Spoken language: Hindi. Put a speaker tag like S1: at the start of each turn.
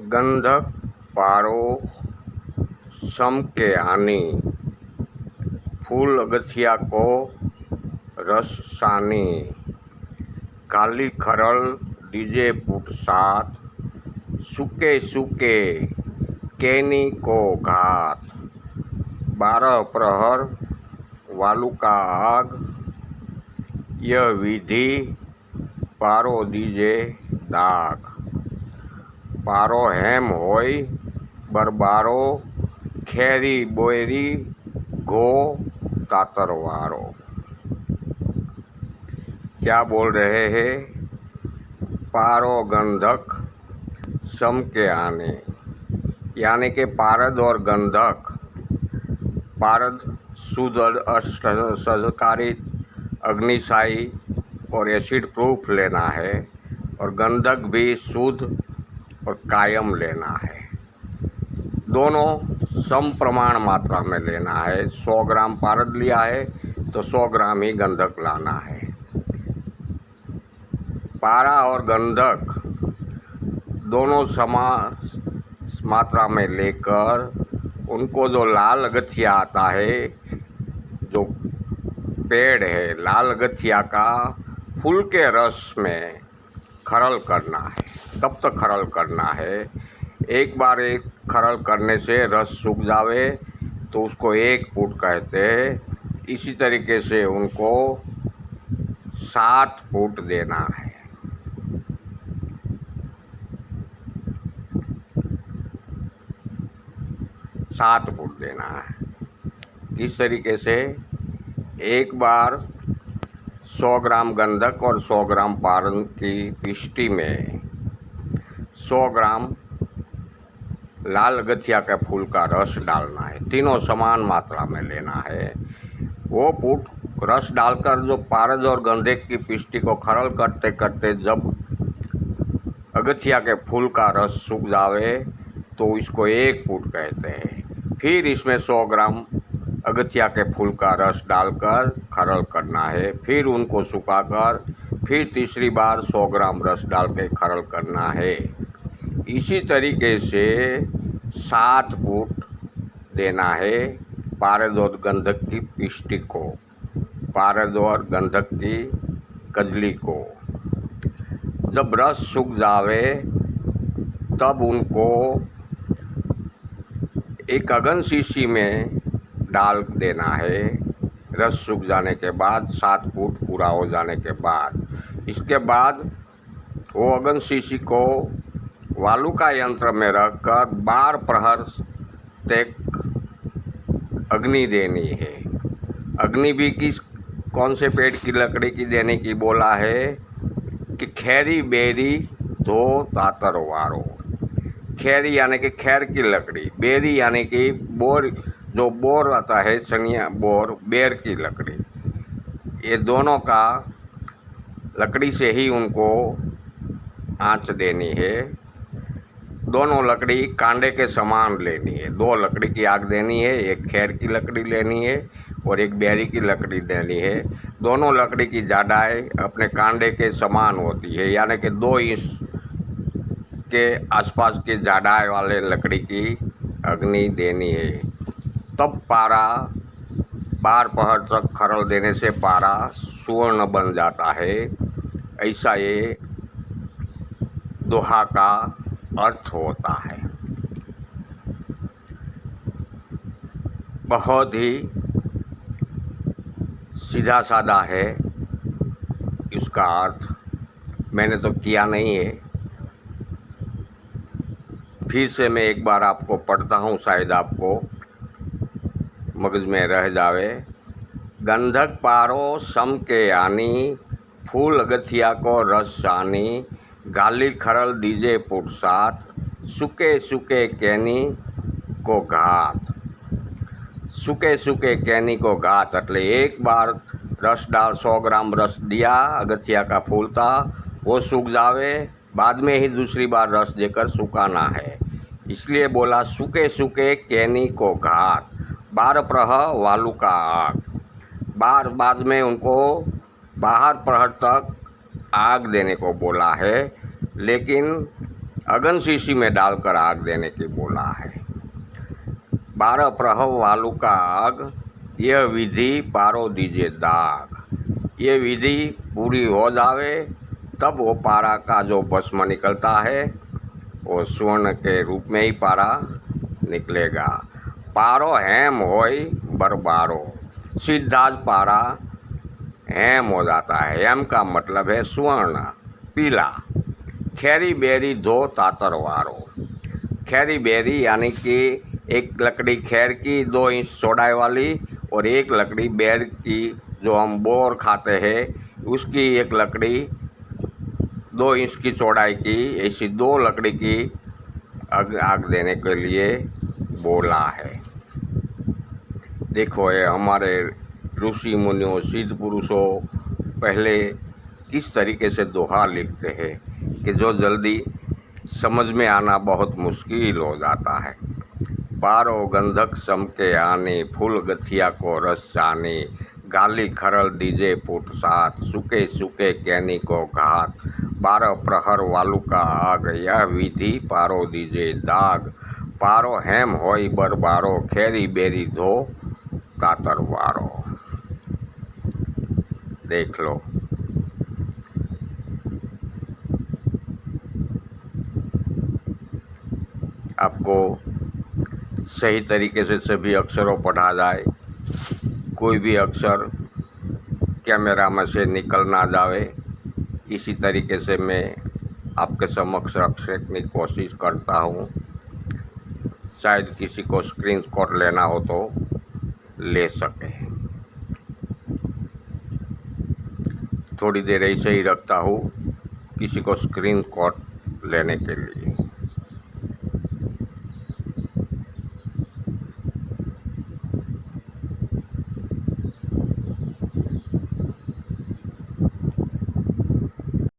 S1: गंधक पारो सम के आनी, फूल अगथिया को रस सानी, काली खरल डीजे पुट साथ, सूके सूके कैनी को घात, 12 प्रहर वालू का आग, यह विधि पारो दीजे दाग, पारो हेम होय बरबारो, खेरी बोयरी घो तातरवारो। क्या बोल रहे हैं? पारो गंधक सम के आने, यानी कि पारद और गंधक, पारद शुद्ध संस्कारित अग्निशायी और एसिड प्रूफ लेना है, और गंधक भी शुद्ध और कायम लेना है। दोनों सम प्रमाण मात्रा में लेना है। 100 ग्राम पारद लिया है तो 100 ग्राम ही गंधक लाना है। पारा और गंधक दोनों समान मात्रा में लेकर उनको जो लाल अगथिया आता है, जो पेड़ है लाल अगथिया का, फूल के रस में खरल करना है। कब तक खरल करना है? एक बार एक खरल करने से रस सूख जावे तो उसको 1 फुट कहते हैं। इसी तरीके से उनको 7 फुट देना है। सात फुट देना है। किस तरीके से? एक बार 100 ग्राम गंधक और 100 ग्राम पारद की पिष्टी में 100 ग्राम लाल अगथिया के फूल का रस डालना है। तीनों समान मात्रा में लेना है। वो फूट रस डालकर जो पारद और गंधक की पिष्टी को खरल करते करते जब अगथिया के फूल का रस सूख जावे तो इसको 1 फुट कहते हैं। फिर इसमें 100 ग्राम अगथिया के फूल का रस डालकर खरल करना है। फिर उनको सुखाकर फिर तीसरी बार 100 ग्राम रस डाल के खरल करना है। इसी तरीके से 7 फुट देना है पारद और गंधक की पिष्टी को, पारद और गंधक की कजली को। जब रस सूख जावे तब उनको एक अगन शीशी में डाल देना है। रस सूख जाने के बाद 7 फुट पूरा हो जाने के बाद इसके बाद वो अगन शीशी को वालू का यंत्र में रखकर 12 प्रहर तक अग्नि देनी है। अग्नि भी कौन से पेड़ की लकड़ी की देने की बोला है कि खेरी बेरी धो तातरवारो। खेरी यानी कि खैर की लकड़ी, बेरी यानी कि बोर, जो बोर आता है सनिया बोर, बेर की लकड़ी। ये दोनों का लकड़ी से ही उनको आँच देनी है। दोनों लकड़ी कांडे के समान लेनी है। 2 लकड़ी की आग देनी है, एक खैर की लकड़ी लेनी है और एक बेरी की लकड़ी लेनी है। दोनों लकड़ी की जाड़ाई अपने कांडे के समान होती है, यानी कि 2 इंच के आसपास की जाड़ाई वाले लकड़ी की अग्नि देनी है। तब पारा 12 प्रहर तक खरल देने से पारा सुवर्ण बन जाता है। ऐसा ये दोहा का अर्थ होता है। बहुत ही सीधा साधा है इसका अर्थ। मैंने तो किया नहीं है, फिर से मैं एक बार आपको पढ़ता हूँ, शायद आपको मगज में रह जावे। गंधक पारो सम के आनी, फूल अगथिया को रस सानी, गाली खरल दीजे पुट साथ, सूके सूके कैनी को घात। सूके सूके कैनी को घात એટલે एक बार रस डाल 100 ग्राम रस दिया, अगथिया का फूल था, वो सूख जावे, बाद में ही दूसरी बार रस देकर सुखाना है। इसलिए बोला सूके सूके कैनी को घात, 12 प्रहर वालू का आग। बाद में उनको 12 प्रहर तक आग देने को बोला है, लेकिन अगन शीशी में डालकर आग देने की बोला है। 12 प्रहर वालू का आग, यह विधि पारो दीजिए दाग। ये विधि पूरी हो जावे तब वो पारा का जो भस्म निकलता है वो स्वर्ण के रूप में ही पारा निकलेगा। पारो हेम होई बरबारो, सीधा पारा हेम हो जाता है। हेम का मतलब है स्वर्ण, पीला। खैरी बेरी धो तातरवारो, खैरी बेरी यानी कि एक लकड़ी खैर की 2 इंच चौड़ाई वाली और एक लकड़ी बेर की जो हम बोर खाते हैं उसकी एक लकड़ी 2 इंच की चौड़ाई की, ऐसी 2 लकड़ी की आग देने के लिए बोला है। देखो ये हमारे ऋषि मुनियों सिद्ध पुरुषों पहले किस तरीके से दोहा लिखते हैं कि जो जल्दी समझ में आना बहुत मुश्किल हो जाता है। पारो गंधक सम के आने, फूल गथिया को रस जाने, गाली खरल दीजे फूट साथ, सूखे सूखे कैनी को घात। 12 प्रहर वालू का आग, यह विधि पारो दीजे दाग। पारो हेम होई बरबारो, खैरी बेरी धो कातरवारो। देख लो। आपको सही तरीके से सभी अक्षरों पढ़ा जाए, कोई भी अक्षर कैमरा में से निकल ना जावे, इसी तरीके से मैं आपके समक्ष रखने की कोशिश करता हूँ। शायद किसी को स्क्रीनशॉट लेना हो तो ले सके। थोड़ी देर ऐसे ही रखता हूँ किसी को स्क्रीनशॉट लेने के लिए।